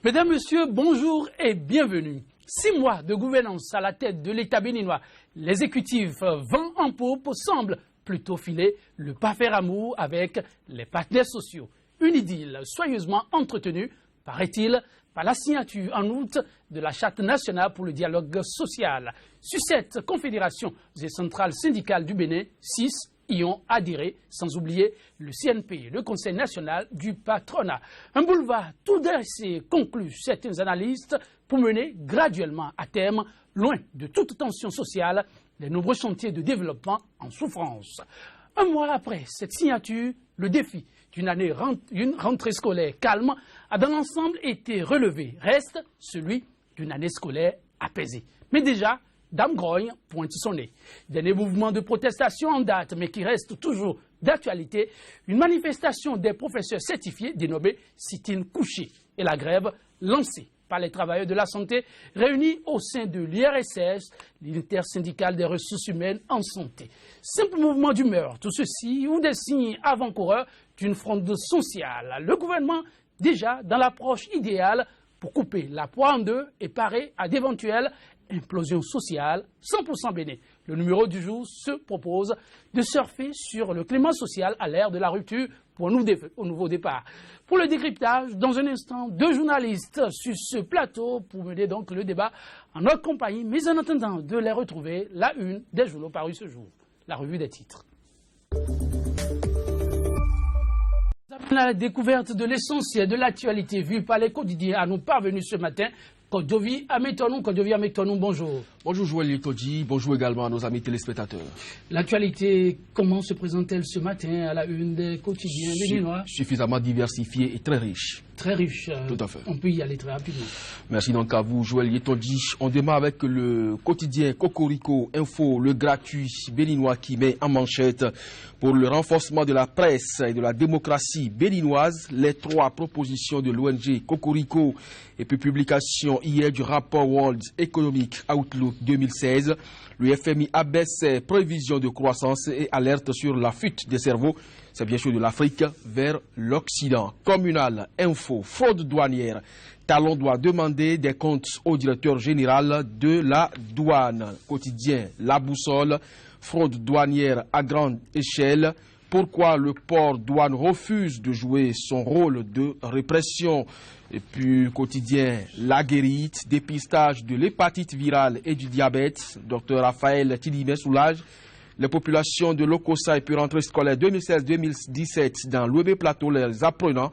Mesdames, Messieurs, bonjour et bienvenue. 6 mois de gouvernance à la tête de l'État béninois. L'exécutif vent en poupe semble plutôt filer le pas faire amour avec les partenaires sociaux. Une idylle soigneusement entretenue, paraît-il, par la signature en août de la Charte nationale pour le dialogue social. Sur cette confédération des centrales syndicales du Bénin, 6 y ont adhéré, sans oublier le CNP, le Conseil national du patronat. Un boulevard tout dressé, conclut certains analystes, pour mener graduellement à terme, loin de toute tension sociale, les nombreux chantiers de développement en souffrance. Un mois après cette signature, le défi d'une rentrée scolaire calme a dans l'ensemble été relevé. Reste celui d'une année scolaire apaisée. Mais déjà, Dame Grogne pointe son nez. Dernier mouvement de protestation en date, mais qui reste toujours d'actualité, une manifestation des professeurs certifiés dénommée sit-in couché et la grève lancée par les travailleurs de la santé réunis au sein de l'IRSS, l'intersyndicale des ressources humaines en santé. Simple mouvement d'humeur, tout ceci ou des signes avant-coureurs d'une fronde sociale. Le gouvernement déjà dans l'approche idéale pour couper la poire en deux et parer à d'éventuelles implosion sociale 100% Bénin. Le numéro du jour se propose de surfer sur le climat social à l'ère de la rupture pour un nouveau départ. Pour le décryptage, dans un instant, 2 journalistes sur ce plateau pour mener donc le débat en notre compagnie, mais en attendant de les retrouver, la une des journaux parus ce jour, la revue des titres. La découverte de l'essentiel de l'actualité vue par les quotidiens à nous parvenus ce matin. Kodovi Ametonou, bonjour. Bonjour Joël Todji, bonjour également à nos amis téléspectateurs. L'actualité, comment se présente-t-elle ce matin à la une des quotidiens béninois? Suffisamment diversifiée et très riche. Très riche. Tout à fait. On peut y aller très rapidement. Merci donc à vous Joël Todji. On démarre avec le quotidien Cocorico Info, le gratuit béninois qui met en manchette pour le renforcement de la presse et de la démocratie béninoise les 3 propositions de l'ONG Cocorico et puis publication hier du rapport World Economic Outlook 2016. Le FMI abaisse ses prévisions de croissance et alerte sur la fuite des cerveaux. C'est bien sûr de l'Afrique vers l'Occident. Communal, info, fraude douanière. Talon doit demander des comptes au directeur général de la douane. Quotidien, La Boussole, fraude douanière à grande échelle. Pourquoi le port douane refuse de jouer son rôle de répression? Et puis, quotidien, La Guérite, dépistage de l'hépatite virale et du diabète. Dr Raphaël Tidimé soulage les populations de l'Okosa et puis rentrée scolaire 2016-2017 dans l'Ouébé Plateau. Les apprenants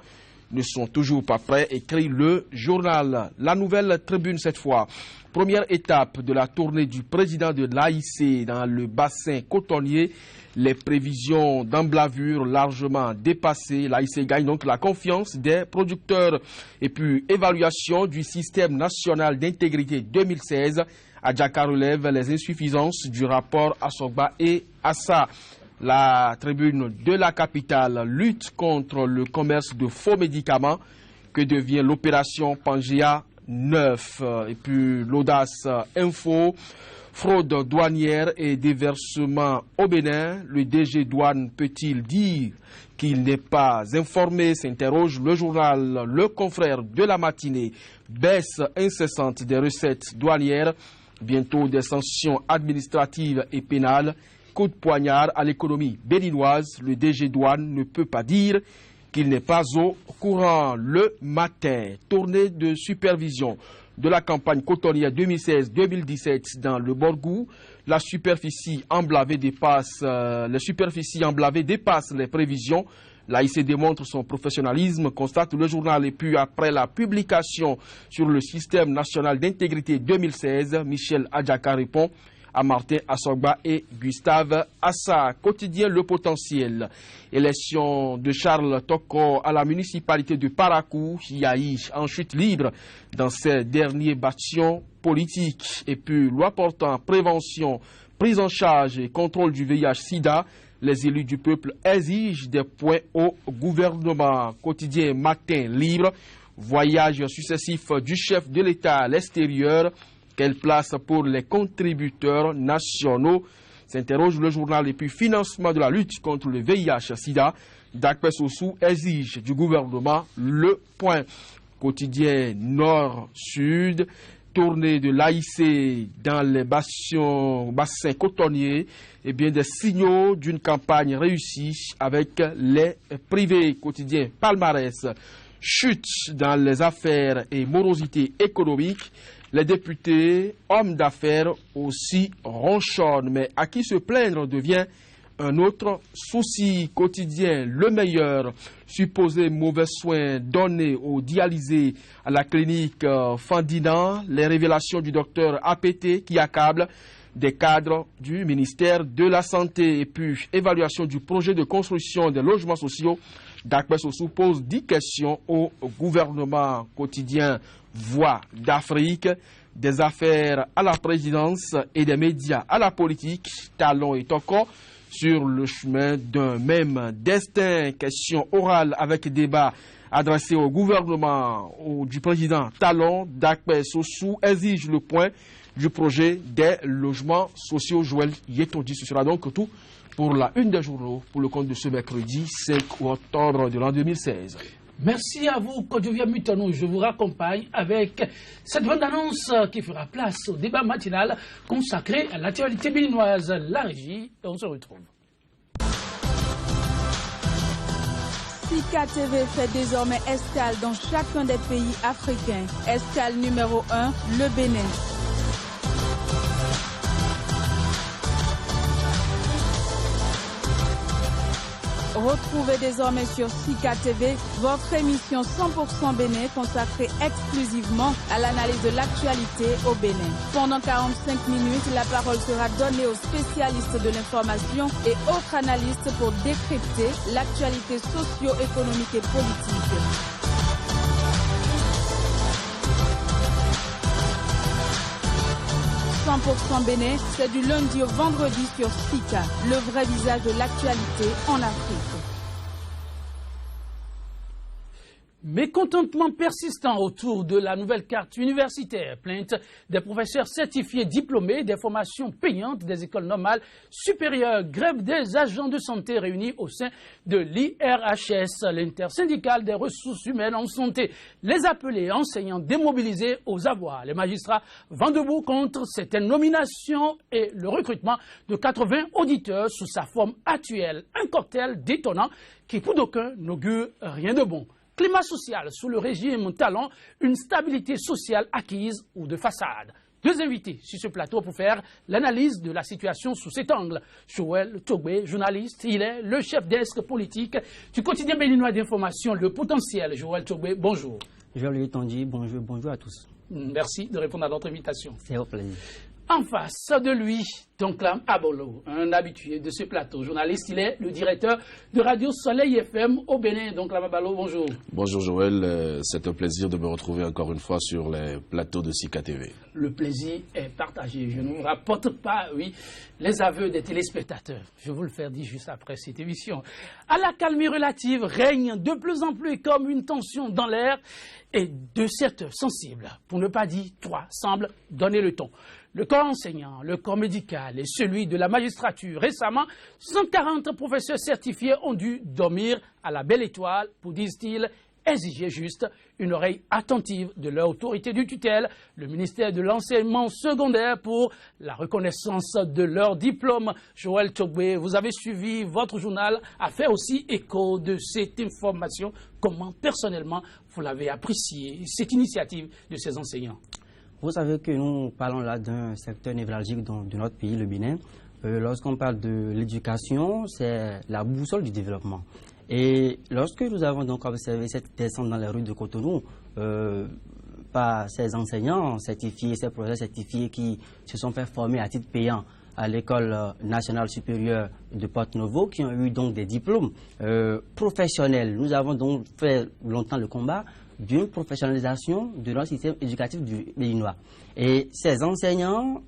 ne sont toujours pas prêts, écrit le journal. La Nouvelle Tribune cette fois. Première étape de la tournée du président de l'AIC dans le bassin cotonnier. Les prévisions d'emblavure largement dépassées. L'AIC gagne donc la confiance des producteurs. Et puis, évaluation du système national d'intégrité 2016. Adjaka relève les insuffisances du rapport Asogba et Assa. La tribune de la capitale lutte contre le commerce de faux médicaments. Que devient l'opération Pangea 9? Et puis l'audace info. Fraude douanière et déversement au Bénin. Le DG douane peut-il dire qu'il n'est pas informé? S'interroge le journal Le Confrère de la matinée. Baisse incessante des recettes douanières. Bientôt des sanctions administratives et pénales. Coup de poignard à l'économie béninoise. Le DG douane ne peut pas dire qu'il n'est pas au courant. Le matin, tournée de supervision de la campagne cotonnière 2016-2017 dans le Borgou. La superficie emblavée dépasse les prévisions. L'AIC démontre son professionnalisme, constate le journal. Et puis après la publication sur le système national d'intégrité 2016, Michel Adjaka répond à Martin Assogba et Gustave Assa. Quotidien Le Potentiel. Élection de Charles Toko à la municipalité de Parakou. Yahi en chute libre dans ses derniers bastions politiques. Et puis loi portant prévention, prise en charge et contrôle du VIH-Sida. Les élus du peuple exigent des points au gouvernement. Quotidien Matin Libre. Voyage successif du chef de l'État à l'extérieur. Quelle place pour les contributeurs nationaux? S'interroge le journal. Et puis financement de la lutte contre le VIH-Sida. Dakpe Sossou exige du gouvernement le point. quotidien Nord-Sud, tournée de l'AIC dans les bassins cotonniers, et bien des signaux d'une campagne réussie avec les privés. Quotidien Palmarès, chute dans les affaires et morosité économique. Les députés, hommes d'affaires aussi ronchonnent, mais à qui se plaindre devient un autre souci. Quotidien Le Meilleur, supposé mauvais soins donnés aux dialysés à la clinique Fandina, les révélations du docteur APT qui accable des cadres du ministère de la Santé, et puis évaluation du projet de construction des logements sociaux. Dakbe Sossou pose 10 questions au gouvernement. Quotidien Voix d'Afrique, des affaires à la présidence et des médias à la politique. Talon et Toko sur le chemin d'un même destin. Question orale avec débat adressé au gouvernement du président Talon. Dakbe Sossou exige le point du projet des logements sociaux. Joël Yetondi, ce sera donc tout pour la une des journaux pour le compte de ce mercredi 5 octobre de l'an 2016. Merci à vous, Kodjovia Mutano. Je vous raccompagne avec cette bande-annonce qui fera place au débat matinal consacré à l'actualité béninoise. La régie, on se retrouve. Sika TV fait désormais escale dans chacun des pays africains. Escale numéro 1, le Bénin. Retrouvez désormais sur Sika TV votre émission 100% Bénin consacrée exclusivement à l'analyse de l'actualité au Bénin. Pendant 45 minutes, la parole sera donnée aux spécialistes de l'information et autres analystes pour décrypter l'actualité socio-économique et politique. « 100% Bénin, c'est du lundi au vendredi sur Sika, le vrai visage de l'actualité en Afrique. Mécontentement persistant autour de la nouvelle carte universitaire, plainte des professeurs certifiés diplômés des formations payantes des écoles normales supérieures, grève des agents de santé réunis au sein de l'IRHS, l'intersyndicale des ressources humaines en santé, les appelés enseignants démobilisés aux avoirs. Les magistrats vont debout contre certaines nominations et le recrutement de 80 auditeurs sous sa forme actuelle, un cocktail détonnant qui pour d'aucuns n'augure rien de bon. Climat social sous le régime Talon, une stabilité sociale acquise ou de façade. Deux invités sur ce plateau pour faire l'analyse de la situation sous cet angle. Joël Togbe, journaliste, il est le chef desk politique du quotidien béninois d'information Le Potentiel. Joël Togbe, bonjour. Joël Yetondi, bonjour à tous. Merci de répondre à notre invitation. C'est au plaisir. En face de lui, Donclam Abolo, un habitué de ce plateau. Journaliste, il est le directeur de Radio Soleil FM au Bénin. Donclam Abolo, bonjour. Bonjour Joël, c'est un plaisir de me retrouver encore une fois sur les plateaux de Sika TV. Le plaisir est partagé. Je ne vous rapporte pas, les aveux des téléspectateurs. Je vais vous le faire dire juste après cette émission. À la calmie relative règne de plus en plus comme une tension dans l'air et deux secteurs sensibles, pour ne pas dire trois, semblent donner le ton. Le corps enseignant, le corps médical et celui de la magistrature. Récemment, 140 professeurs certifiés ont dû dormir à la belle étoile pour, disent-ils, exiger juste une oreille attentive de leur autorité de tutelle, le ministère de l'enseignement secondaire, pour la reconnaissance de leur diplôme. Joël Togbe, vous avez suivi, votre journal a fait aussi écho de cette information. Comment personnellement vous l'avez apprécié, cette initiative de ces enseignants? Vous savez que nous parlons là d'un secteur névralgique de notre pays, le Bénin. Lorsqu'on parle de l'éducation, c'est la boussole du développement. Et lorsque nous avons donc observé cette descente dans les rues de Cotonou, par ces enseignants certifiés, ces professeurs certifiés qui se sont fait former à titre payant à l'école nationale supérieure de Porto-Novo, qui ont eu donc des diplômes professionnels. Nous avons donc fait longtemps le combat d'une professionnalisation de notre système éducatif du béninois. Et ces enseignants,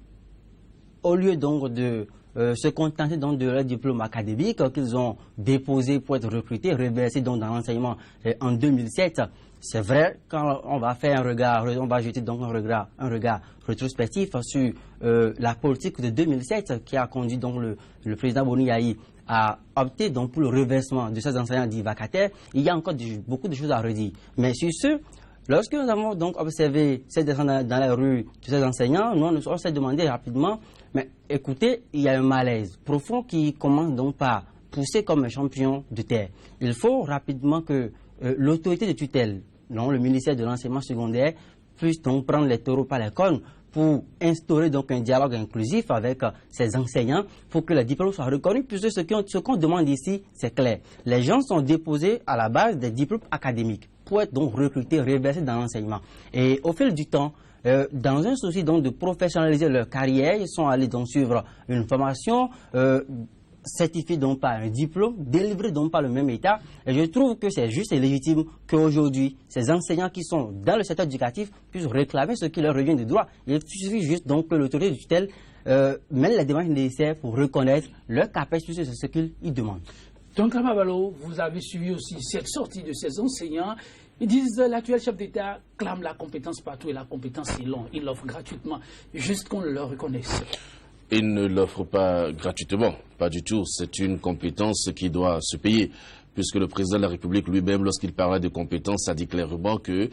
au lieu donc de se contenter donc de leur diplôme académique qu'ils ont déposé pour être recrutés, reversés donc dans l'enseignement en 2007, c'est vrai, quand on va faire un regard, on va jeter donc un regard rétrospectif sur la politique de 2007 qui a conduit donc le président Boni Yayi à opter donc pour le reversement de ces enseignants dits vacataires. Il y a encore beaucoup de choses à redire. Mais sur ce, Lorsque nous avons donc observé ces descentes dans la rue de ces enseignants, nous on s'est demandé rapidement, mais écoutez, il y a un malaise profond qui commence donc par pousser comme un champion de terre. Il faut rapidement que l'autorité de tutelle, le ministère de l'enseignement secondaire, puisse donc prendre les taureaux par les cornes pour instaurer donc un dialogue inclusif avec ces enseignants pour que les diplômes soient reconnus, puisque ce qu'on demande ici, c'est clair. Les gens sont déposés à la base des diplômes académiques pour être donc recrutés, réversés dans l'enseignement. Et au fil du temps, dans un souci donc de professionnaliser leur carrière, ils sont allés donc suivre une formation certifié donc par un diplôme, délivré donc par le même État. Et je trouve que c'est juste et légitime qu'aujourd'hui, ces enseignants qui sont dans le secteur éducatif puissent réclamer ce qui leur revient de droit. Il suffit juste donc que l'autorité de tutelle mène les démarches nécessaires pour reconnaître leur capacité sur ce qu'ils demandent. Donc, Amabalo, vous avez suivi aussi cette sortie de ces enseignants. Ils disent que l'actuel chef d'État clame la compétence partout et la compétence, il l'offre gratuitement, juste qu'on le reconnaisse. Il ne l'offre pas gratuitement, pas du tout. C'est une compétence qui doit se payer. Puisque le président de la République lui-même, lorsqu'il parlait de compétences, a dit clairement que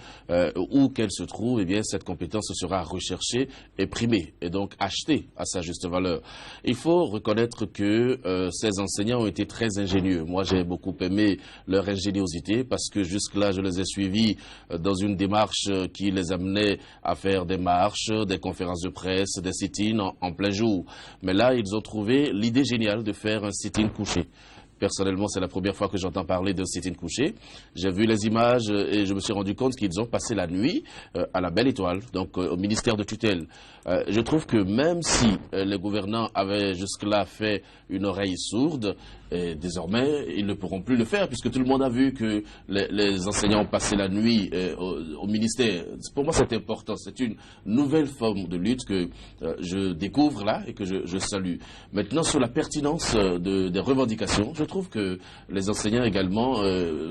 où qu'elle se trouve, eh bien, cette compétence sera recherchée et primée, et donc achetée à sa juste valeur. Il faut reconnaître que ces enseignants ont été très ingénieux. Moi, j'ai beaucoup aimé leur ingéniosité, parce que jusque-là, je les ai suivis dans une démarche qui les amenait à faire des marches, des conférences de presse, des sit-ins en plein jour. Mais là, ils ont trouvé l'idée géniale de faire un sit-in couché. Personnellement, c'est la première fois que j'entends parler d'un sit-in couché. J'ai vu les images et je me suis rendu compte qu'ils ont passé la nuit à la Belle Étoile, donc au ministère de tutelle. Je trouve que même si les gouvernants avaient jusque-là fait une oreille sourde, et désormais, ils ne pourront plus le faire, puisque tout le monde a vu que les enseignants ont passé la nuit au ministère. Pour moi, c'est important. C'est une nouvelle forme de lutte que je découvre là et que je salue. Maintenant, sur la pertinence des revendications, je trouve que les enseignants également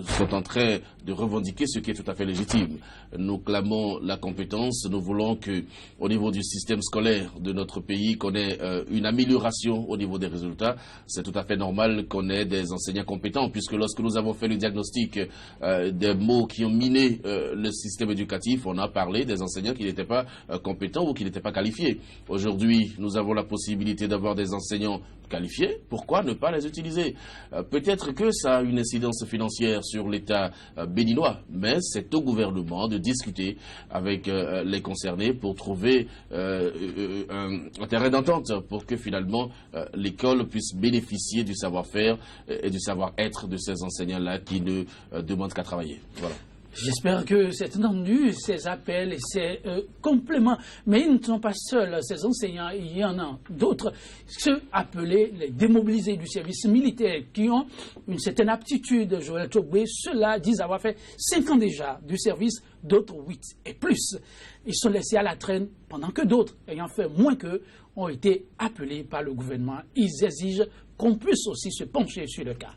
sont en train de revendiquer ce qui est tout à fait légitime. Nous clamons la compétence. Nous voulons que, au niveau du système scolaire de notre pays, qu'on ait une amélioration au niveau des résultats. C'est tout à fait normal qu'on ait des enseignants compétents, puisque lorsque nous avons fait le diagnostic des maux qui ont miné le système éducatif, on a parlé des enseignants qui n'étaient pas compétents ou qui n'étaient pas qualifiés. Aujourd'hui, nous avons la possibilité d'avoir des enseignants qualifiés. Pourquoi ne pas les utiliser? Peut-être que ça a une incidence financière sur l'État béninois, mais c'est au gouvernement de discuter avec les concernés pour trouver un terrain d'entente pour que finalement l'école puisse bénéficier du savoir-faire et du savoir-être de ces enseignants-là qui ne demandent qu'à travailler. Voilà. J'espère que c'est entendu, ces appels et ces compléments. Mais ils ne sont pas seuls, ces enseignants, il y en a d'autres, ceux appelés les démobilisés du service militaire, qui ont une certaine aptitude. Joël Tchobé, ceux-là disent avoir fait 5 ans déjà du service, d'autres 8 et plus. Ils sont laissés à la traîne, pendant que d'autres, ayant fait moins qu'eux, ont été appelés par le gouvernement. Ils exigent qu'on puisse aussi se pencher sur le cas.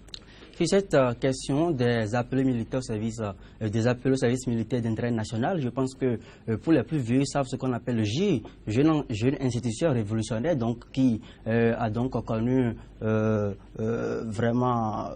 Sur cette question des appelés militaires au service, des appelés au service militaire d'intérêt national, je pense que pour les plus vieux, ils savent ce qu'on appelle le JI, jeune institution révolutionnaire, donc qui a donc connu vraiment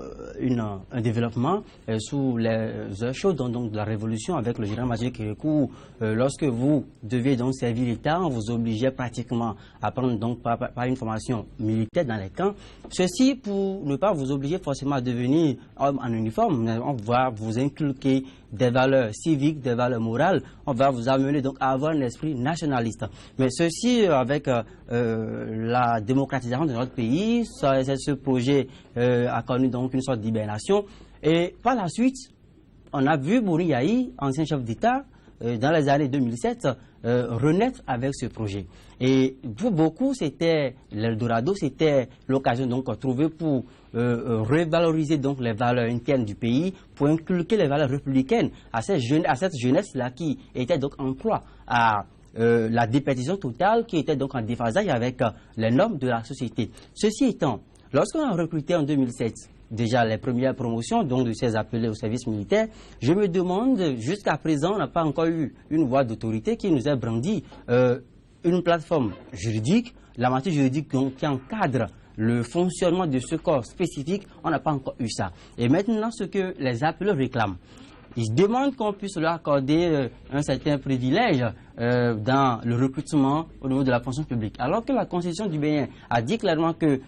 un développement sous les heures chaudes donc de la révolution avec le général Major Kérékou. Lorsque vous deviez donc servir l'État, on vous obligeait pratiquement à prendre donc par une formation militaire dans les camps. Ceci pour ne pas vous obliger forcément à devenir homme en uniforme. On va vous inculquer des valeurs civiques, des valeurs morales. On va vous amener donc à avoir un esprit nationaliste. Mais ceci, avec la démocratisation de notre pays, ce projet a connu donc une sorte d'hibernation. Et par la suite, on a vu Bouri Yahi, ancien chef d'État, dans les années 2007, renaître avec ce projet. Et pour beaucoup, c'était l'Eldorado, c'était l'occasion donc trouvée pour revaloriser donc les valeurs internes du pays, pour inculquer les valeurs républicaines à cette jeunesse-là qui était donc en proie à la déperdition totale, qui était donc en déphasage avec les normes de la société. Ceci étant, lorsqu'on a recruté en 2007 déjà les premières promotions donc de ces appelés au service militaire, je me demande, jusqu'à présent, on n'a pas encore eu une voix d'autorité qui nous ait brandi une plateforme juridique, la matière juridique donc, qui encadre le fonctionnement de ce corps spécifique, on n'a pas encore eu ça. Et maintenant, ce que les appelés réclament, Ils demandent qu'on puisse leur accorder un certain privilège dans le recrutement au niveau de la fonction publique. Alors que la Constitution du Bénin a dit clairement que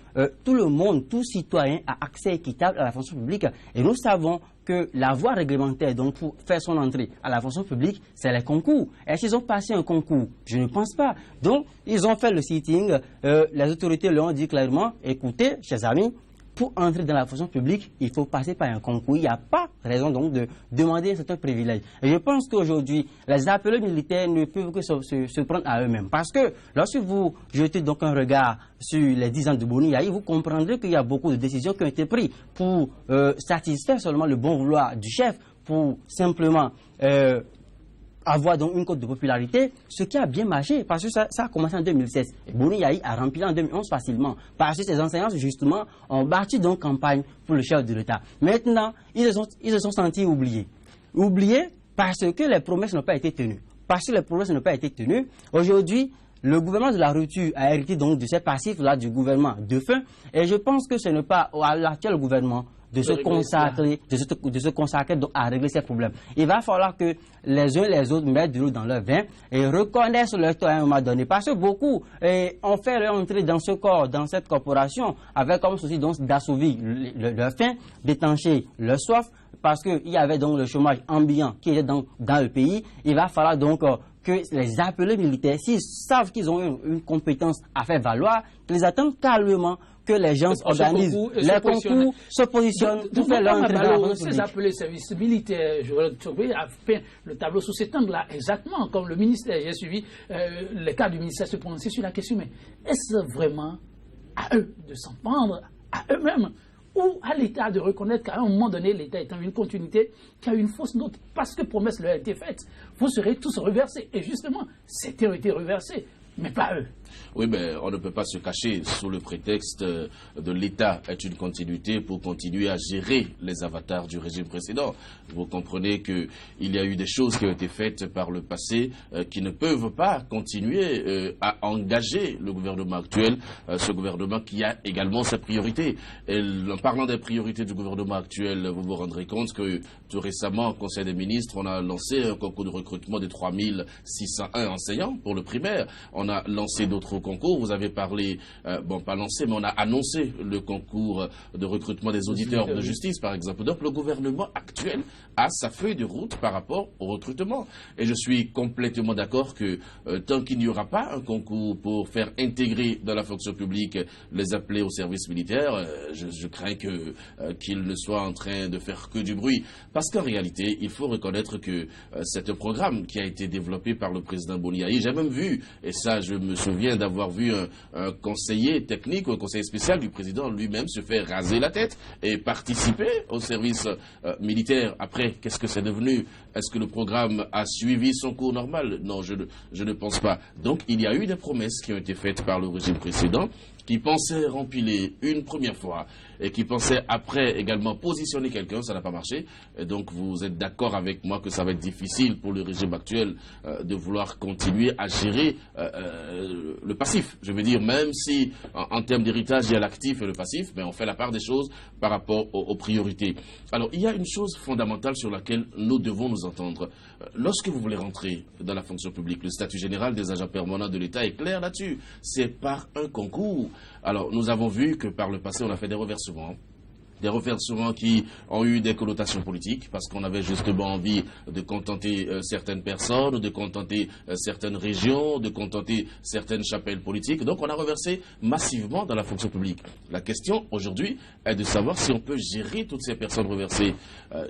tout le monde, tout citoyen a accès équitable à la fonction publique. Et nous savons que la voie réglementaire donc pour faire son entrée à la fonction publique, c'est les concours. Est-ce qu'ils ont passé un concours? Je ne pense pas. Donc, ils ont fait le sitting. Les autorités leur ont dit clairement, écoutez, chers amis, pour entrer dans la fonction publique, il faut passer par un concours. Il n'y a pas raison donc de demander un certain privilège. Et je pense qu'aujourd'hui, les appelés militaires ne peuvent que se prendre à eux-mêmes. Parce que lorsque vous jetez donc un regard sur les 10 ans de Boni Yayi, vous comprendrez qu'il y a beaucoup de décisions qui ont été prises pour satisfaire seulement le bon vouloir du chef, pour simplement avoir donc une cote de popularité, ce qui a bien marché, parce que ça a commencé en 2016. Et Boni Yayi a rempli en 2011 facilement, parce que ses enseignants, justement, ont bâti donc campagne pour le chef de l'État. Maintenant, ils se sont sentis oubliés. Oubliés parce que les promesses n'ont pas été tenues. Parce que les promesses n'ont pas été tenues, aujourd'hui, le gouvernement de la rupture a hérité donc de ces passifs-là du gouvernement de fin, et je pense que ce n'est pas à l'actuel gouvernement de se consacrer donc à régler ces problèmes. Il va falloir que les uns les autres mettent de l'eau dans leur vin et reconnaissent leur tort à un moment donné. Parce que beaucoup ont fait leur entrée dans ce corps, dans cette corporation, avec comme souci donc d'assouvir leur faim, d'étancher leur soif, parce qu'il y avait donc le chômage ambiant qui était dans le pays. Il va falloir donc que les appelés militaires, s'ils savent qu'ils ont une compétence à faire valoir, qu'ils attendent calmement que les gens organisent les concours, se positionnent pour faire leur entrée dans la fonction publique. Ces appelés services militaires, je a peint le tableau sous cet angle-là, exactement comme le ministère. J'ai suivi les cas du ministère se prononcer sur la question, mais est-ce vraiment à eux de s'en prendre à eux-mêmes ou à l'État de reconnaître qu'à un moment donné, l'État étant une continuité, qui a une fausse note, parce que promesse leur a été faite, vous serez tous reversés. Et justement, c'était été reversé, mais pas eux. Oui, mais on ne peut pas se cacher sous le prétexte de l'État est une continuité pour continuer à gérer les avatars du régime précédent. Vous comprenez qu'il y a eu des choses qui ont été faites par le passé qui ne peuvent pas continuer à engager le gouvernement actuel, ce gouvernement qui a également ses priorités. Et en parlant des priorités du gouvernement actuel, vous vous rendrez compte que tout récemment, au Conseil des ministres, on a lancé un concours de recrutement de 3601 enseignants pour le primaire. On a lancé d'autres concours. Vous avez parlé, bon, pas lancé, mais on a annoncé le concours de recrutement des auditeurs de justice, par exemple. Donc, le gouvernement actuel a sa feuille de route par rapport au recrutement. Et je suis complètement d'accord que tant qu'il n'y aura pas un concours pour faire intégrer dans la fonction publique les appelés au service militaire, je crains qu'ils ne soient en train de faire que du bruit. Parce qu'en réalité, il faut reconnaître que c'est un programme qui a été développé par le président Boni Yayi. J'ai même vu, et ça je me souviens d'avoir vu un conseiller technique ou un conseiller spécial du président lui-même se faire raser la tête et participer au service militaire. Après, qu'est-ce que c'est devenu? Est-ce que le programme a suivi son cours normal? Non, je ne pense pas. Donc, il y a eu des promesses qui ont été faites par le régime précédent, qui pensait rempiler une première fois et qui pensait après également positionner quelqu'un, ça n'a pas marché. Et donc vous êtes d'accord avec moi que ça va être difficile pour le régime actuel de vouloir continuer à gérer le passif. Je veux dire, même si en termes d'héritage il y a l'actif et le passif, mais on fait la part des choses par rapport aux priorités. Alors il y a une chose fondamentale sur laquelle nous devons nous entendre. Lorsque vous voulez rentrer dans la fonction publique, le statut général des agents permanents de l'État est clair là-dessus. C'est par un concours. Alors, nous avons vu que par le passé, on a fait des reversements. Des reversements qui ont eu des connotations politiques parce qu'on avait justement envie de contenter certaines personnes, de contenter certaines régions, de contenter certaines chapelles politiques. Donc on a reversé massivement dans la fonction publique. La question aujourd'hui est de savoir si on peut gérer toutes ces personnes reversées.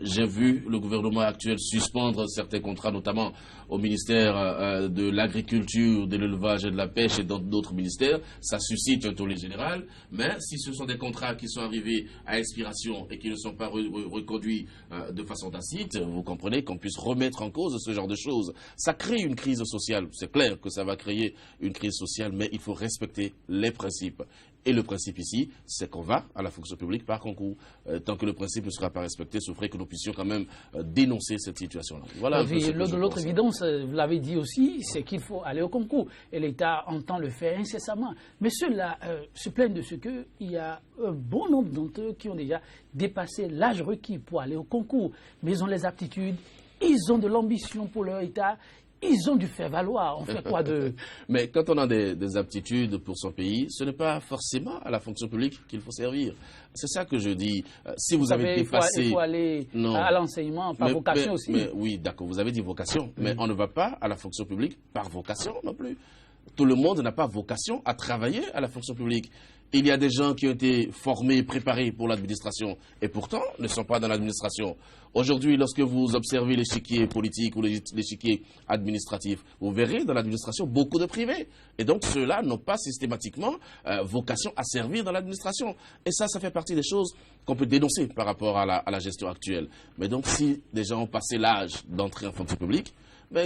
J'ai vu le gouvernement actuel suspendre certains contrats, notamment au ministère de l'Agriculture, de l'Élevage et de la Pêche et dans d'autres ministères. Ça suscite un tollé général. Mais si ce sont des contrats qui sont arrivés à et qui ne sont pas reconduits de façon tacite, vous comprenez qu'on puisse remettre en cause ce genre de choses. Ça crée une crise sociale. C'est clair que ça va créer une crise sociale, mais il faut respecter les principes. Et le principe ici, c'est qu'on va à la fonction publique par concours. Tant que le principe ne sera pas respecté, ce ferait que nous puissions quand même dénoncer cette situation-là. Voilà. L'autre évidence, vous l'avez dit aussi, c'est qu'il faut aller au concours. Et l'État entend le faire incessamment. Mais ceux-là se plaignent de ce qu'il y a un bon nombre d'entre eux qui ont déjà dépassé l'âge requis pour aller au concours. Mais ils ont les aptitudes, ils ont de l'ambition pour leur État. Ils ont dû faire valoir. On fait quoi de... Mais quand on a des aptitudes pour son pays, ce n'est pas forcément à la fonction publique qu'il faut servir. C'est ça que je dis. Si vous avez dépassé... Il faut aller à l'enseignement par vocation aussi. Oui, d'accord, vous avez dit vocation. Mais on ne va pas à la fonction publique par vocation non plus. Tout le monde n'a pas vocation à travailler à la fonction publique. Il y a des gens qui ont été formés, préparés pour l'administration et pourtant ne sont pas dans l'administration. Aujourd'hui, lorsque vous observez l'échiquier politique ou l'échiquier administratif, vous verrez dans l'administration beaucoup de privés. Et donc ceux-là n'ont pas systématiquement vocation à servir dans l'administration. Et ça fait partie des choses qu'on peut dénoncer par rapport à la gestion actuelle. Mais donc si des gens ont passé l'âge d'entrer en fonction publique,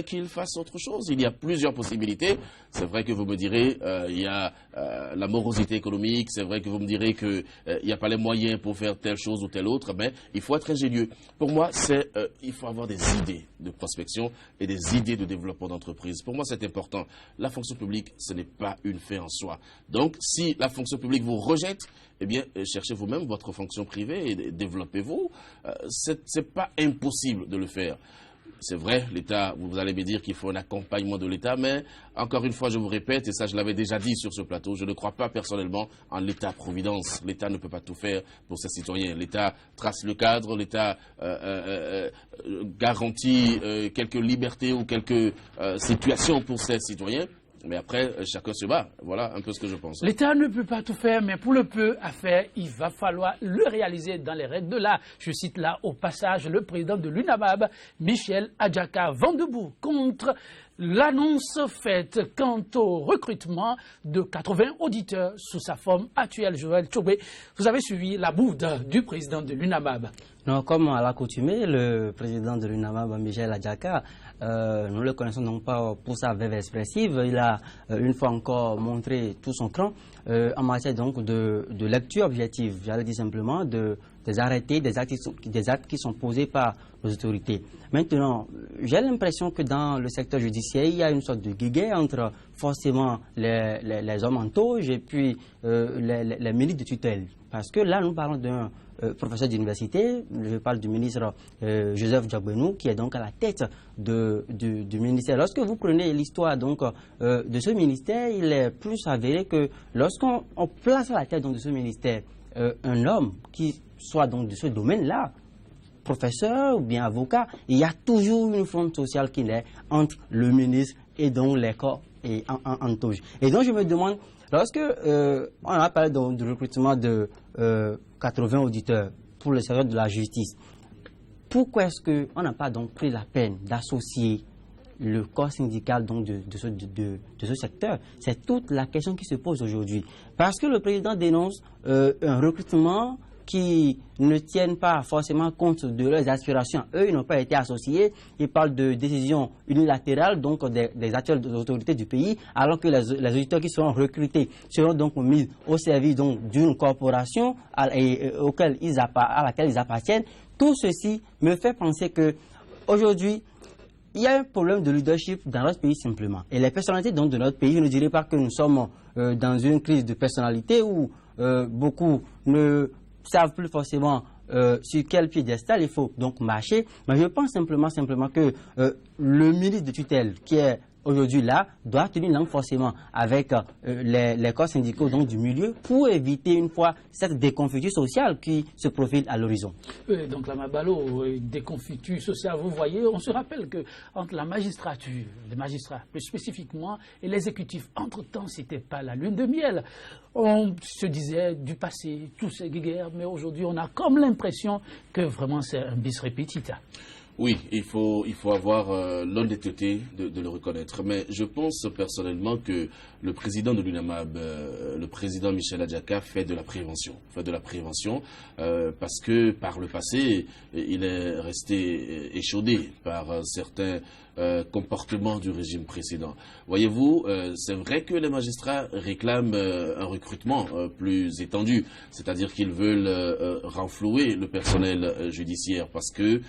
qu'ils fassent autre chose. Il y a plusieurs possibilités. C'est vrai que vous me direz, il y a la morosité économique, c'est vrai que vous me direz qu'il n'y a pas les moyens pour faire telle chose ou telle autre, mais il faut être ingénieux. Pour moi, il faut avoir des idées de prospection et des idées de développement d'entreprise. Pour moi, c'est important. La fonction publique, ce n'est pas une fin en soi. Donc, si la fonction publique vous rejette, eh bien, cherchez vous-même votre fonction privée et développez-vous. C'est pas impossible de le faire. C'est vrai, l'État, vous allez me dire qu'il faut un accompagnement de l'État, mais encore une fois, je vous répète, et ça je l'avais déjà dit sur ce plateau, je ne crois pas personnellement en l'État-providence. L'État ne peut pas tout faire pour ses citoyens. L'État trace le cadre, l'État garantit quelques libertés ou quelques situations pour ses citoyens. Mais après, chacun se bat. Voilà un peu ce que je pense. L'État ne peut pas tout faire, mais pour le peu à faire, il va falloir le réaliser dans les règles de l'art. Je cite là au passage le président de l'UNAMAB, Michel Adjaka, vent debout contre l'annonce faite quant au recrutement de 80 auditeurs sous sa forme actuelle. Joël Tchobé, vous avez suivi la boude du président de l'UNAMAB. Non, comme à l'accoutumée, le président de l'UNAMAB, Michel Adjaka, nous le connaissons non pas pour sa verve expressive, il a une fois encore montré tout son cran en matière donc de lecture objective, j'allais dire simplement des arrêtés, des actes qui sont posés par les autorités. Maintenant, j'ai l'impression que dans le secteur judiciaire, il y a une sorte de guéguerre entre forcément les hommes en toge et puis les ministres de tutelle. Parce que là, nous parlons d'un professeur d'université, je parle du ministre Joseph Diabenou, qui est donc à la tête du ministère. Lorsque vous prenez l'histoire donc de ce ministère, il est plus avéré que lorsqu'on place à la tête donc, de ce ministère un homme qui soit donc de ce domaine-là, professeur ou bien avocat, il y a toujours une fronde sociale qui naît entre le ministre et donc les corps et en toge. Et donc je me demande, lorsque on a parlé du recrutement de 80 auditeurs pour le secteur de la justice, pourquoi est-ce qu'on n'a pas donc pris la peine d'associer le corps syndical donc de ce secteur? C'est toute la question qui se pose aujourd'hui. Parce que le président dénonce un recrutement qui ne tiennent pas forcément compte de leurs aspirations. Eux, ils n'ont pas été associés. Ils parlent de décisions unilatérales donc des actuelles autorités du pays, alors que les auditeurs qui seront recrutés seront donc mis au service d'une corporation à laquelle ils appartiennent. Tout ceci me fait penser que aujourd'hui, il y a un problème de leadership dans notre pays simplement. Et les personnalités donc, de notre pays, je ne dirais pas que nous sommes dans une crise de personnalité où beaucoup ne savent plus forcément sur quel piédestal il faut donc marcher. Mais je pense simplement que le ministre de tutelle qui est aujourd'hui là doit tenir langue forcément avec les corps syndicaux donc, du milieu pour éviter une fois cette déconfiture sociale qui se profile à l'horizon. Donc la Mabalo, déconfiture sociale, vous voyez, on se rappelle que entre la magistrature, les magistrats plus spécifiquement, et l'exécutif, entre-temps, c'était pas la lune de miel. On se disait du passé, tous ces guerres, mais aujourd'hui on a comme l'impression que vraiment c'est un bis repetita. Oui, il faut avoir l'honnêteté de le reconnaître. Mais je pense personnellement que le président de l'UNAMAB, le président Michel Adjaka, fait de la prévention. Parce que par le passé, il est resté échaudé par certains comportements du régime précédent. Voyez-vous, c'est vrai que les magistrats réclament un recrutement plus étendu, c'est-à-dire qu'ils veulent renflouer le personnel judiciaire parce que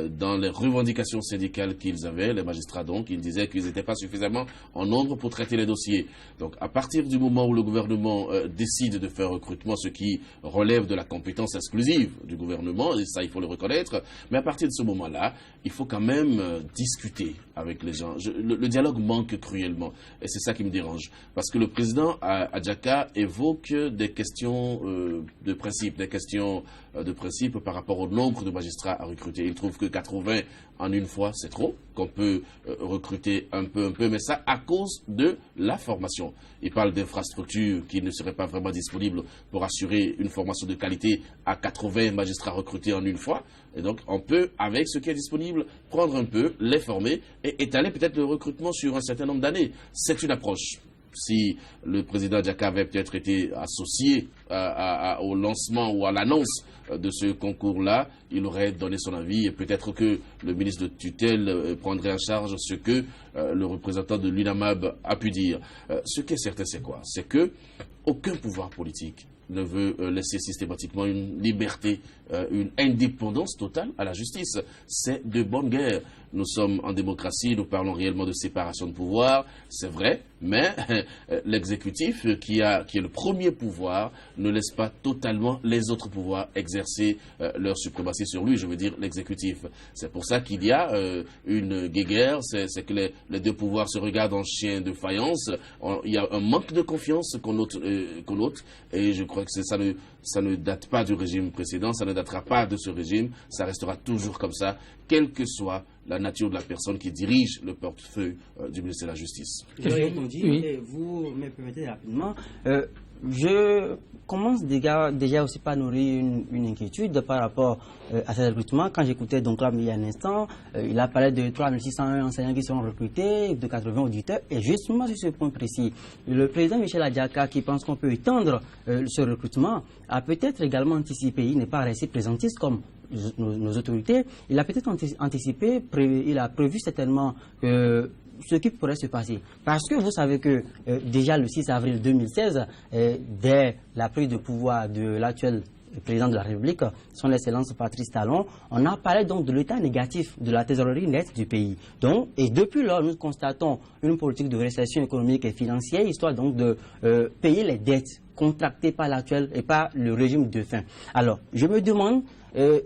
dans les revendications syndicales qu'ils avaient, les magistrats donc, ils disaient qu'ils n'étaient pas suffisamment en nombre pour traiter les dossiers. Donc à partir du moment où le gouvernement décide de faire recrutement, ce qui relève de la compétence exclusive du gouvernement, et ça il faut le reconnaître, mais à partir de ce moment-là, il faut quand même discuter avec les gens. Le dialogue manque cruellement et c'est ça qui me dérange. Parce que le président Adjaka évoque des questions de principe, par rapport au nombre de magistrats à recruter. Il trouve que 80 en une fois, c'est trop, qu'on peut recruter un peu, mais ça à cause de la formation. Il parle d'infrastructures qui ne seraient pas vraiment disponibles pour assurer une formation de qualité à 80 magistrats recrutés en une fois. Et donc, on peut, avec ce qui est disponible, prendre un peu, les former et étaler peut-être le recrutement sur un certain nombre d'années. C'est une approche. Si le président Adjaka avait peut-être été associé au lancement ou à l'annonce de ce concours-là, il aurait donné son avis et peut-être que le ministre de tutelle prendrait en charge ce que le représentant de l'UNAMAB a pu dire. Ce qui est certain, c'est quoi? C'est que aucun pouvoir politique ne veut laisser systématiquement une liberté, une indépendance totale à la justice. C'est de bonne guerre. Nous sommes en démocratie, nous parlons réellement de séparation de pouvoir, c'est vrai, mais l'exécutif, qui est le premier pouvoir, ne laisse pas totalement les autres pouvoirs exercer leur suprématie sur lui, je veux dire l'exécutif. C'est pour ça qu'il y a une guéguerre, c'est que les deux pouvoirs se regardent en chien de faïence. Il y a un manque de confiance qu'on note, et je crois que ça ne date pas du régime précédent, ça ne datera pas de ce régime, ça restera toujours comme ça, quelle que soit la nature de la personne qui dirige le portefeuille du ministère de la Justice. Je répondis, et vous me permettez rapidement. Je commence déjà aussi par nourrir une inquiétude par rapport à ce recrutement. Quand j'écoutais donc là il y a un instant, il a parlé de 3601 enseignants qui seront recrutés, de 80 auditeurs, et justement sur ce point précis, le président Michel Adjaka, qui pense qu'on peut étendre ce recrutement, a peut-être également anticipé, il n'est pas resté présentiste comme nos autorités, il a peut-être anticipé, il a prévu certainement ce qui pourrait se passer. Parce que vous savez que déjà le 6 avril 2016, dès la prise de pouvoir de l'actuel président de la République, son Excellence Patrice Talon, on a parlé donc de l'état négatif de la trésorerie nette du pays. Donc, et depuis lors, nous constatons une politique de récession économique et financière, histoire donc de payer les dettes contractées par l'actuel et par le régime de fin. Alors, je me demande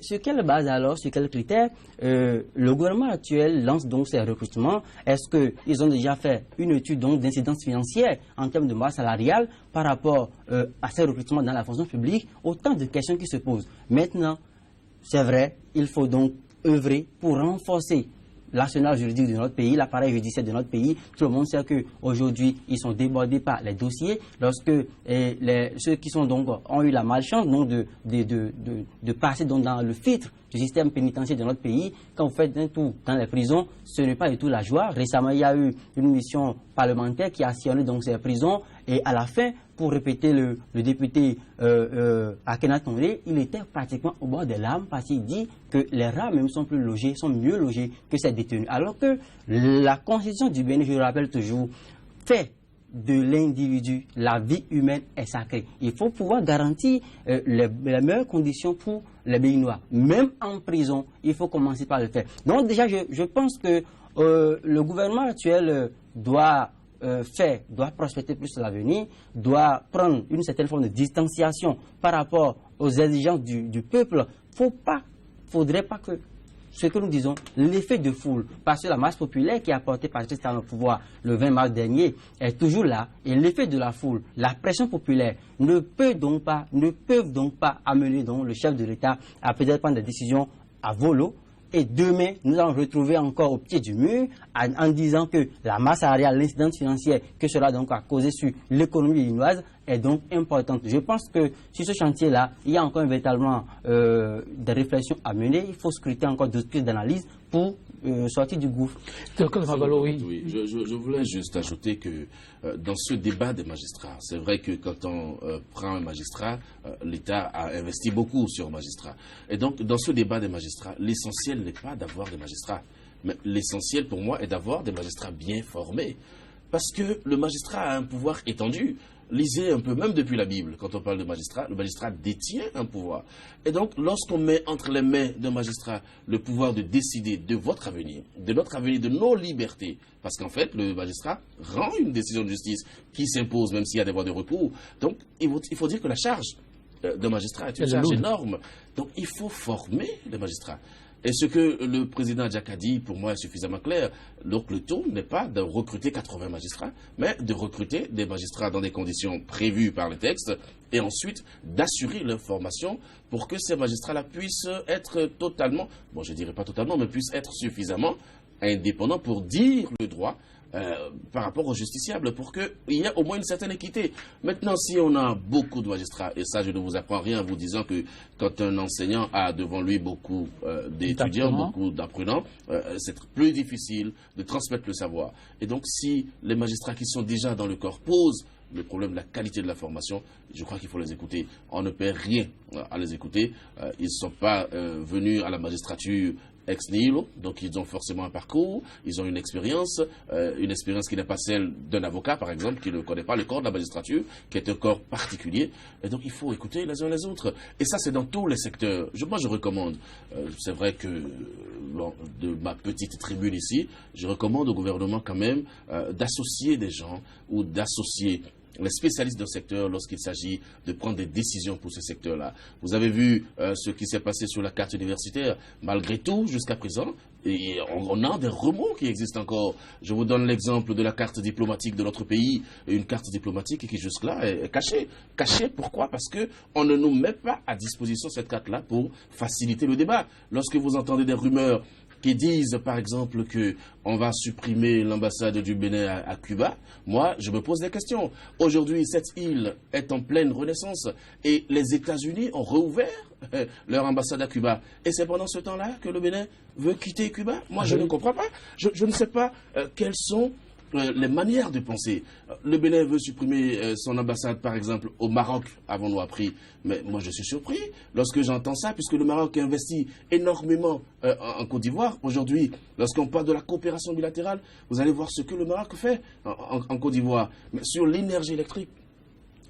sur quelle base alors, sur quels critères le gouvernement actuel lance donc ces recrutements? Est-ce qu'ils ont déjà fait une étude d'incidence financière en termes de masse salariale par rapport à ces recrutements dans la fonction publique? Autant de questions qui se posent. Maintenant, c'est vrai, il faut donc œuvrer pour renforcer l'arsenal juridique de notre pays, l'appareil judiciaire de notre pays. Tout le monde sait qu'aujourd'hui, ils sont débordés par les dossiers. Lorsque ceux qui sont donc, ont eu la malchance donc, de passer donc, dans le filtre du système pénitentiaire de notre pays, quand vous faites un tour dans les prisons, ce n'est pas du tout la joie. Récemment, il y a eu une mission parlementaire qui a sillonné donc ces prisons, et à la fin, pour répéter le député Akhenaton, il était pratiquement au bord des larmes parce qu'il dit que les rats même sont mieux logés que ces détenus. Alors que la Constitution du Bénin, je le rappelle toujours, fait de l'individu, la vie humaine est sacrée. Il faut pouvoir garantir les meilleures conditions pour les Béninois. Même en prison, il faut commencer par le faire. Donc déjà, je pense que le gouvernement actuel doit prospecter plus l'avenir, doit prendre une certaine forme de distanciation par rapport aux exigences du peuple. Faudrait pas que ce que nous disons, l'effet de foule, parce que la masse populaire qui a porté Patrice Talon au pouvoir le 20 mars dernier est toujours là, et l'effet de la foule, la pression populaire ne peuvent donc pas amener donc le chef de l'État à peut-être prendre des décisions à volo. Et demain, nous allons retrouver encore au pied du mur en disant que la masse salariale, l'incidence financière que cela donc a causé sur l'économie béninoise est donc importante. Je pense que sur ce chantier-là, il y a encore véritablement des réflexions à mener. Il faut scruter encore d'autres pistes d'analyse pour sortir du gouffre. Oui, je voulais juste ajouter que dans ce débat des magistrats, c'est vrai que quand on prend un magistrat, l'État a investi beaucoup sur un magistrat. Et donc, dans ce débat des magistrats, l'essentiel n'est pas d'avoir des magistrats. Mais l'essentiel pour moi est d'avoir des magistrats bien formés. Parce que le magistrat a un pouvoir étendu. Lisez un peu, même depuis la Bible, quand on parle de magistrat, le magistrat détient un pouvoir. Et donc, lorsqu'on met entre les mains d'un magistrat le pouvoir de décider de votre avenir, de notre avenir, de nos libertés, parce qu'en fait, le magistrat rend une décision de justice qui s'impose, même s'il y a des voies de recours. Donc, il faut dire que la charge d'un magistrat est une charge énorme. Donc, il faut former les magistrats. Et ce que le président Adjak a dit, pour moi, est suffisamment clair. Donc, le tour n'est pas de recruter 80 magistrats, mais de recruter des magistrats dans des conditions prévues par les textes et ensuite d'assurer leur formation pour que ces magistrats-là puissent être totalement, bon, je ne dirais pas totalement, mais puissent être suffisamment indépendants pour dire le droit par rapport aux justiciables, pour qu'il y ait au moins une certaine équité. Maintenant, si on a beaucoup de magistrats, et ça je ne vous apprends rien en vous disant que quand un enseignant a devant lui beaucoup d'étudiants, beaucoup d'apprenants, c'est plus difficile de transmettre le savoir. Et donc si les magistrats qui sont déjà dans le corps posent le problème de la qualité de la formation, je crois qu'il faut les écouter. On ne perd rien à les écouter. Ils ne sont pas venus à la magistrature ex nihilo, donc ils ont forcément un parcours, ils ont une expérience qui n'est pas celle d'un avocat, par exemple, qui ne connaît pas le corps de la magistrature, qui est un corps particulier. Et donc il faut écouter les uns les autres. Et ça, c'est dans tous les secteurs. Moi, je recommande, c'est vrai que de ma petite tribune ici, je recommande au gouvernement quand même d'associer des gens ou d'associer les spécialistes d'un secteur lorsqu'il s'agit de prendre des décisions pour ce secteur-là. Vous avez vu ce qui s'est passé sur la carte universitaire. Malgré tout, jusqu'à présent, et on a des remous qui existent encore. Je vous donne l'exemple de la carte diplomatique de notre pays, une carte diplomatique qui jusque-là est cachée. Cachée, pourquoi? Parce qu'on ne nous met pas à disposition cette carte-là pour faciliter le débat. Lorsque vous entendez des rumeurs qui disent, par exemple, qu'on va supprimer l'ambassade du Bénin à Cuba, moi, je me pose des questions. Aujourd'hui, cette île est en pleine renaissance et les États-Unis ont rouvert leur ambassade à Cuba. Et c'est pendant ce temps-là que le Bénin veut quitter Cuba? Moi, je ne comprends pas. Je ne sais pas quelles sont les manières de penser. Le Bénin veut supprimer son ambassade, par exemple, au Maroc, avons-nous appris. Mais moi, je suis surpris lorsque j'entends ça, puisque le Maroc investit énormément en Côte d'Ivoire. Aujourd'hui, lorsqu'on parle de la coopération bilatérale, vous allez voir ce que le Maroc fait en Côte d'Ivoire. Mais sur l'énergie électrique,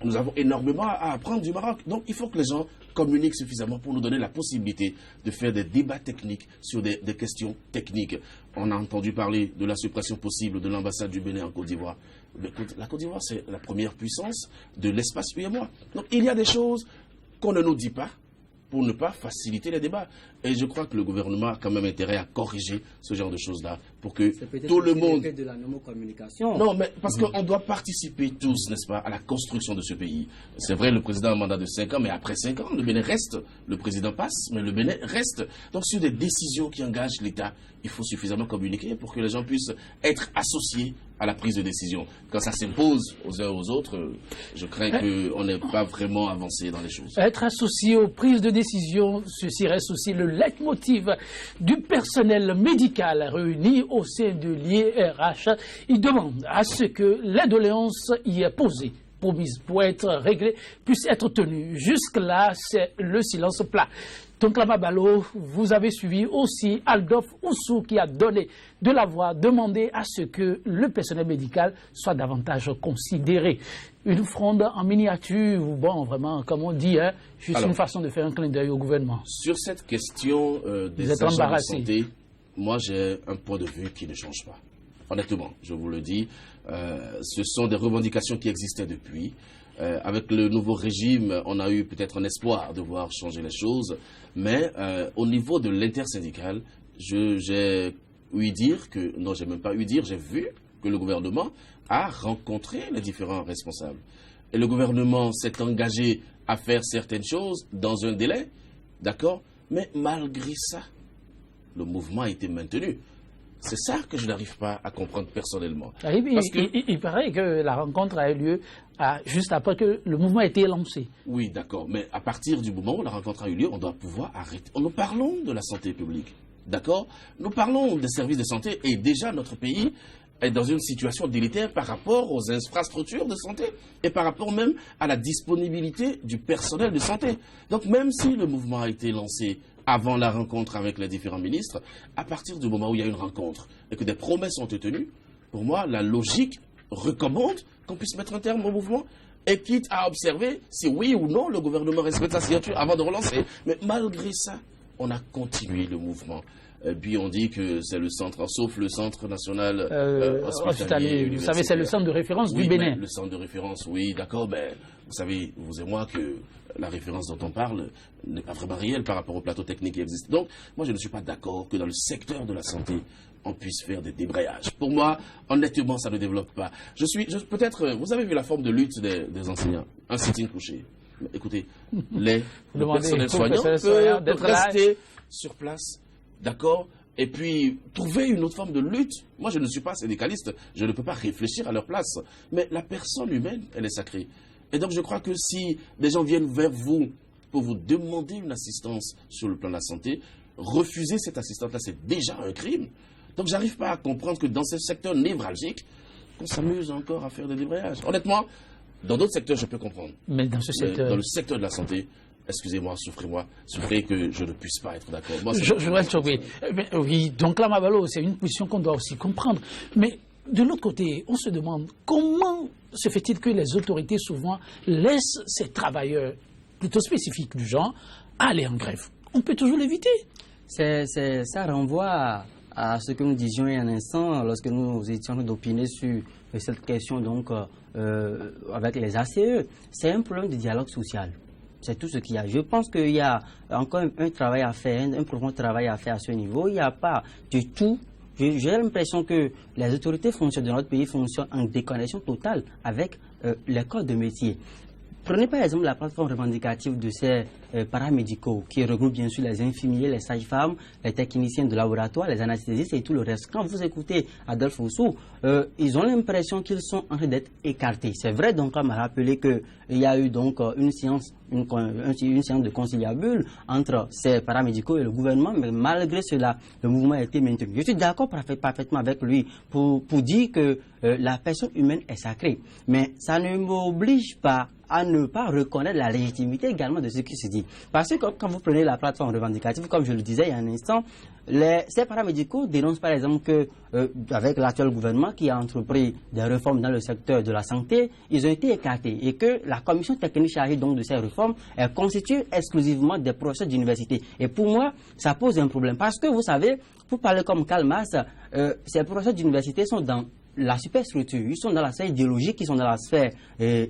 nous avons énormément à apprendre du Maroc. Donc, il faut que les gens communiquent suffisamment pour nous donner la possibilité de faire des débats techniques sur des questions techniques. On a entendu parler de la suppression possible de l'ambassade du Bénin en Côte d'Ivoire. La Côte d'Ivoire, c'est la première puissance de l'espace UEMOA. Donc, il y a des choses qu'on ne nous dit pas pour ne pas faciliter les débats. Et je crois que le gouvernement a quand même intérêt à corriger ce genre de choses-là pour que tout le monde... de la communication. Non, mais parce qu'on doit participer tous, n'est-ce pas, à la construction de ce pays. C'est vrai, le président a un mandat de 5 ans, mais après 5 ans, le Bénin reste. Le président passe, mais le Bénin reste. Donc, sur des décisions qui engagent l'État, il faut suffisamment communiquer pour que les gens puissent être associés à la prise de décision. Quand ça s'impose aux uns aux autres, je crains qu'on n'ait pas vraiment avancé dans les choses. Être associé aux prises de décision, ceci reste aussi le leitmotiv du personnel médical réuni au sein de l'IRH. Il demande à ce que les doléances y posées, promises pour être réglées, puissent être tenues. Jusque-là, c'est le silence plat. Donc, Lamabalo, vous avez suivi aussi Aldolphe Oussou qui a donné de la voix, demandé à ce que le personnel médical soit davantage considéré. Une fronde en miniature, bon, vraiment, comme on dit, hein, juste alors, une façon de faire un clin d'œil au gouvernement. Sur cette question des agents de santé, moi j'ai un point de vue qui ne change pas. Honnêtement, je vous le dis, ce sont des revendications qui existaient depuis. Avec le nouveau régime, on a eu peut-être un espoir de voir changer les choses, mais au niveau de l'intersyndical, j'ai eu dire que, non, j'ai même pas eu dire, j'ai vu que le gouvernement a rencontré les différents responsables. Et le gouvernement s'est engagé à faire certaines choses dans un délai, d'accord, mais malgré ça, le mouvement a été maintenu. C'est ça que je n'arrive pas à comprendre personnellement. Il paraît que la rencontre a eu lieu juste après que le mouvement a été lancé. Oui, d'accord. Mais à partir du moment où la rencontre a eu lieu, on doit pouvoir arrêter. Nous parlons de la santé publique. D'accord? Nous parlons des services de santé et déjà notre pays est dans une situation délétère par rapport aux infrastructures de santé et par rapport même à la disponibilité du personnel de santé. Donc même si le mouvement a été lancé avant la rencontre avec les différents ministres, à partir du moment où il y a une rencontre et que des promesses ont été tenues, pour moi, la logique recommande qu'on puisse mettre un terme au mouvement et quitte à observer si oui ou non le gouvernement respecte sa signature avant de relancer. Mais malgré ça, on a continué le mouvement. Et puis on dit que c'est le centre, sauf le centre national hospitalier. Vous savez, c'est le centre de référence du Bénin. Le centre de référence, oui, d'accord. Mais vous savez, vous et moi, que la référence dont on parle n'est pas vraiment réelle par rapport au plateau technique qui existe. Donc, moi, je ne suis pas d'accord que dans le secteur de la santé, on puisse faire des débrayages. Pour moi, honnêtement, ça ne développe pas. Peut-être, vous avez vu la forme de lutte des enseignants, un sitting couché. Écoutez, le personnel soignant peut rester sur place. D'accord? Et puis, trouver une autre forme de lutte. Moi, je ne suis pas syndicaliste. Je ne peux pas réfléchir à leur place. Mais la personne humaine, elle est sacrée. Et donc, je crois que si des gens viennent vers vous pour vous demander une assistance sur le plan de la santé, refuser cette assistance-là, c'est déjà un crime. Donc, j'arrive pas à comprendre que dans ce secteur névralgique, on s'amuse encore à faire des débrayages. Honnêtement, dans d'autres secteurs, je peux comprendre. Mais dans ce secteur... Dans le secteur de la santé... Excusez-moi, souffrez que je ne puisse pas être d'accord. Oui, donc là, Mabalo, c'est une position qu'on doit aussi comprendre. Mais de l'autre côté, on se demande comment se fait-il que les autorités souvent laissent ces travailleurs plutôt spécifiques du genre aller en grève? On peut toujours l'éviter. Ça renvoie à ce que nous disions il y a un instant lorsque nous étions d'opiner sur cette question donc, avec les ACE. C'est un problème de dialogue social. C'est tout ce qu'il y a. Je pense qu'il y a encore un travail à faire, un profond travail à faire à ce niveau. Il n'y a pas du tout. J'ai l'impression que les autorités de notre pays fonctionnent en déconnexion totale avec les corps de métier. Prenez par exemple la plateforme revendicative de ces paramédicaux qui regroupe bien sûr les infirmiers, les sages-femmes, les techniciens de laboratoire, les anesthésistes et tout le reste. Quand vous écoutez Adolphe Oussou, ils ont l'impression qu'ils sont en train d'être écartés. C'est vrai, donc on m'a rappelé qu'il y a eu donc une séance de conciliabule entre ces paramédicaux et le gouvernement, mais malgré cela, le mouvement a été maintenu. Je suis d'accord parfaitement avec lui pour dire que la personne humaine est sacrée, mais ça ne m'oblige pas à ne pas reconnaître la légitimité également de ce qui se dit. Parce que quand vous prenez la plateforme revendicative, comme je le disais il y a un instant, ces paramédicaux dénoncent par exemple que, avec l'actuel gouvernement qui a entrepris des réformes dans le secteur de la santé, ils ont été écartés et que la commission technique chargée donc de ces réformes elle constitue exclusivement des professeurs d'université. Et pour moi, ça pose un problème parce que vous savez, pour parler comme Karl Marx, ces professeurs d'université sont dans la superstructure, ils sont dans la sphère idéologique, ils sont dans la sphère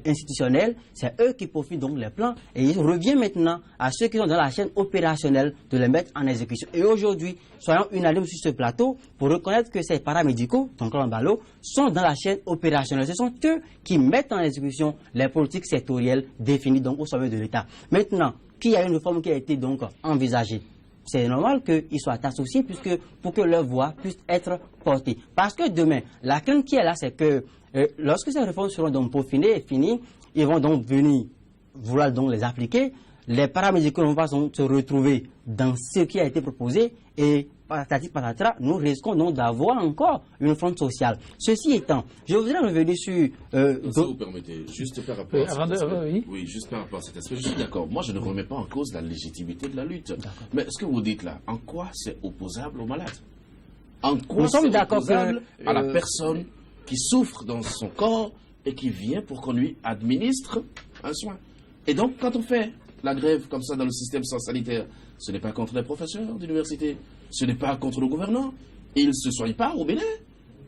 institutionnelle, c'est eux qui profitent donc les plans et il revient maintenant à ceux qui sont dans la chaîne opérationnelle de les mettre en exécution. Et aujourd'hui, soyons unanimes sur ce plateau pour reconnaître que ces paramédicaux, donc en ballot, sont dans la chaîne opérationnelle. Ce sont eux qui mettent en exécution les politiques sectorielles définies donc au sommet de l'État. Maintenant, qu'il y a une réforme qui a été donc envisagée, c'est normal qu'ils soient associés pour que leur voix puisse être portée. Parce que demain, la crainte qui est là, c'est que lorsque ces réformes seront donc peaufinées et finies, ils vont donc venir vouloir donc les appliquer. Les paramédicaux vont pas se retrouver dans ce qui a été proposé et patati patata, nous risquons donc d'avoir encore une fronde sociale. Ceci étant, je voudrais revenir sur... si vous permettez, juste par rapport à cet aspect. Oui, juste par rapport à cet aspect, je suis d'accord. Moi, je ne remets pas en cause la légitimité de la lutte. Mais ce que vous dites là, en quoi c'est opposable aux malades? En quoi c'est opposable à la personne qui souffre dans son corps et qui vient pour qu'on lui administre un soin? Et donc, quand on fait la grève comme ça dans le système sanitaire, ce n'est pas contre les professeurs d'université, ce n'est pas contre le gouvernement. Ils ne se soignent pas au Bénin.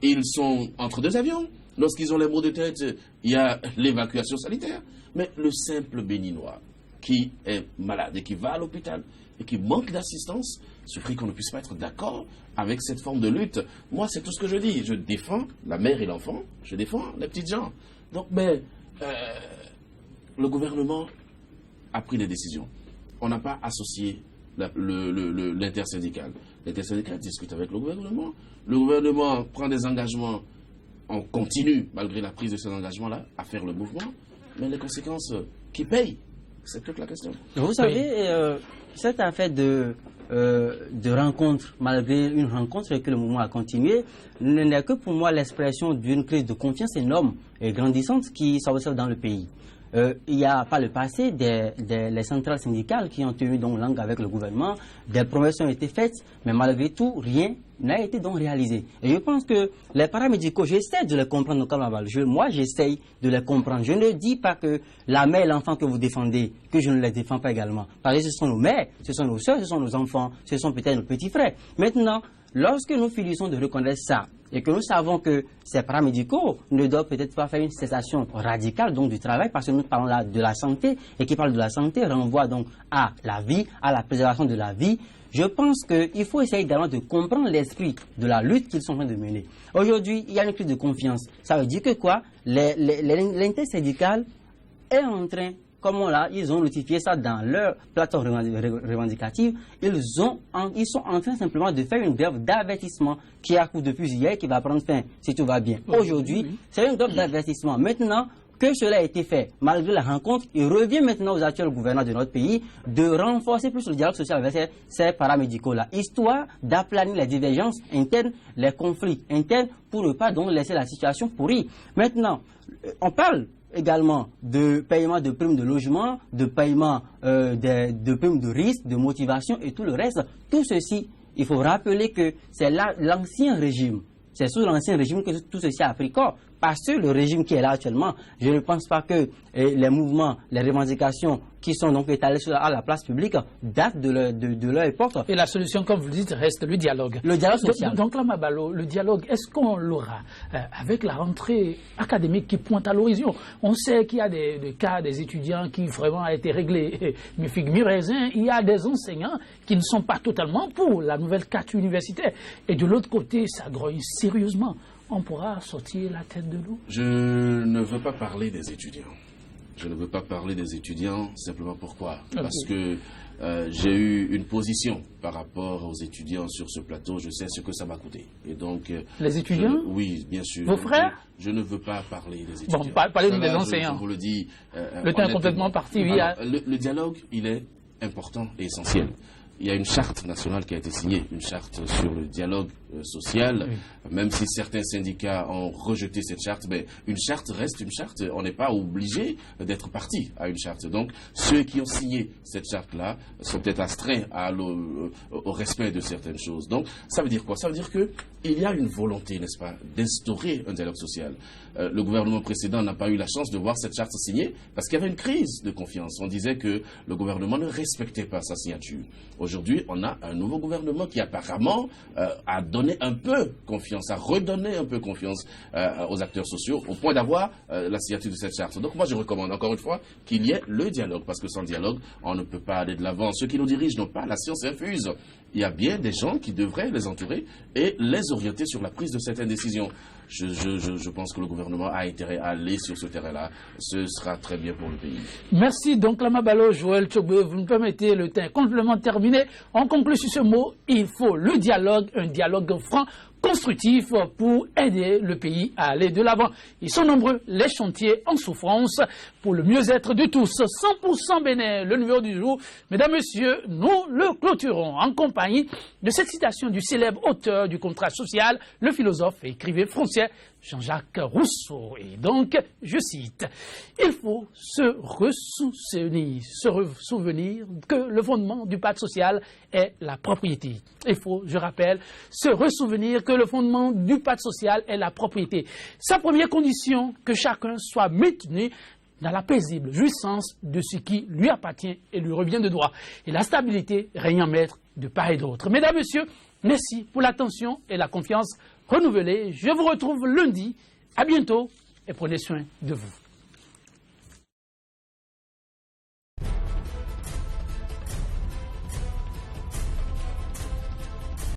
Ils sont entre deux avions. Lorsqu'ils ont les maux de tête, il y a l'évacuation sanitaire. Mais le simple Béninois qui est malade et qui va à l'hôpital et qui manque d'assistance, je prie qu'on ne puisse pas être d'accord avec cette forme de lutte. Moi, c'est tout ce que je dis. Je défends la mère et l'enfant. Je défends les petites gens. Donc, mais le gouvernement a pris des décisions. On n'a pas associé l'intersyndical. L'intersyndical discute avec le gouvernement prend des engagements, on continue, malgré la prise de ces engagements-là, à faire le mouvement, mais les conséquences, qui payent? C'est toute la question. Vous savez, cette affaire de rencontre, malgré une rencontre que le mouvement a continué, n'est que pour moi l'expression d'une crise de confiance énorme et grandissante qui s'observe dans le pays. Il y a par le passé les centrales syndicales qui ont tenu donc langue avec le gouvernement, des promesses ont été faites, mais malgré tout, rien n'a été donc réalisé. Et je pense que les paramédicaux, j'essaie de les comprendre comme Aval. Moi, j'essaie de les comprendre. Je ne dis pas que la mère et l'enfant que vous défendez, que je ne les défends pas également. Parce que ce sont nos mères, ce sont nos soeurs, ce sont nos enfants, ce sont peut-être nos petits frères. Maintenant, lorsque nous finissons de reconnaître ça, et que nous savons que ces paramédicaux ne doivent peut-être pas faire une cessation radicale donc, du travail, parce que nous parlons là de la santé, et qui parle de la santé renvoie donc à la vie, à la préservation de la vie. Je pense qu'il faut essayer également de comprendre l'esprit de la lutte qu'ils sont en train de mener. Aujourd'hui, il y a une crise de confiance. Ça veut dire que quoi? L'intersyndicale est en train, comme ils ont notifié ça dans leur plateforme revendicative, ils sont en train simplement de faire une grève d'avertissement qui a cours depuis hier et qui va prendre fin si tout va bien. Aujourd'hui, c'est une grève d'avertissement. Maintenant que cela a été fait, malgré la rencontre, il revient maintenant aux actuels gouvernants de notre pays de renforcer plus le dialogue social avec ces paramédicaux-là, histoire d'aplanir les divergences internes, les conflits internes, pour ne pas donc laisser la situation pourrie. Maintenant, on parle également de paiement de primes de logement, de paiement de primes de risque, de motivation et tout le reste. Tout ceci, il faut rappeler que c'est l'ancien régime. C'est sous l'ancien régime que tout ceci a pris corps. Parce que le régime qui est là actuellement, je ne pense pas que les mouvements, les revendications qui sont donc étalées à la place publique datent de leur époque. Et la solution, comme vous le dites, reste le dialogue. Le dialogue social. Donc là, Mabalo, le dialogue, est-ce qu'on l'aura avec la rentrée académique qui pointe à l'horizon? On sait qu'il y a des cas des étudiants qui vraiment ont été réglés. Mi figue, mi raisin, il y a des enseignants qui ne sont pas totalement pour la nouvelle carte universitaire. Et de l'autre côté, ça grogne sérieusement. On pourra sortir la tête de l'eau? Je ne veux pas parler des étudiants. Je ne veux pas parler des étudiants, simplement pourquoi? Parce que j'ai eu une position par rapport aux étudiants sur ce plateau. Je sais ce que ça m'a coûté. Et donc, les étudiants? Oui, bien sûr. Vos frères? Je ne veux pas parler des étudiants. Bon, parlez des enseignants. Je vous le dis. Le temps est complètement parti. Alors, le dialogue, il est important et essentiel. Il y a une charte nationale qui a été signée, une charte sur le dialogue social, même si certains syndicats ont rejeté cette charte, mais une charte reste une charte. On n'est pas obligé d'être parti à une charte. Donc, ceux qui ont signé cette charte-là sont peut-être astreints au respect de certaines choses. Donc, ça veut dire quoi? Ça veut dire qu'il y a une volonté, n'est-ce pas, d'instaurer un dialogue social. Le gouvernement précédent n'a pas eu la chance de voir cette charte signée parce qu'il y avait une crise de confiance. On disait que le gouvernement ne respectait pas sa signature. Aujourd'hui, on a un nouveau gouvernement qui apparemment a donné un peu confiance, a redonné un peu confiance aux acteurs sociaux au point d'avoir la signature de cette charte. Donc moi, je recommande encore une fois qu'il y ait le dialogue parce que sans dialogue, on ne peut pas aller de l'avant. Ceux qui nous dirigent n'ont pas la science infuse. Il y a bien des gens qui devraient les entourer et les orienter sur la prise de certaines décisions. Je pense que le gouvernement a intérêt à aller sur ce terrain-là. Ce sera très bien pour le pays. Merci. Donc, Lamabalo, Joël Tchogbe, vous nous permettez le temps complètement terminé. On conclut sur ce mot. Il faut le dialogue, un dialogue franc, constructif pour aider le pays à aller de l'avant. Ils sont nombreux, les chantiers en souffrance pour le mieux-être de tous. 100% Bénin, le numéro du jour. Mesdames, Messieurs, nous le clôturons en compagnie de cette citation du célèbre auteur du contrat social, le philosophe et écrivain français Jean-Jacques Rousseau. Et donc, je cite, « Il faut se souvenir que le fondement du pacte social est la propriété. » Il faut, je rappelle, se ressouvenir que le fondement du pacte social est la propriété. Sa première condition, que chacun soit maintenu dans la paisible jouissance de ce qui lui appartient et lui revient de droit. Et la stabilité règne en maître de part et d'autre. Mesdames, Messieurs, merci pour l'attention et la confiance renouvelée. Je vous retrouve lundi. À bientôt et prenez soin de vous.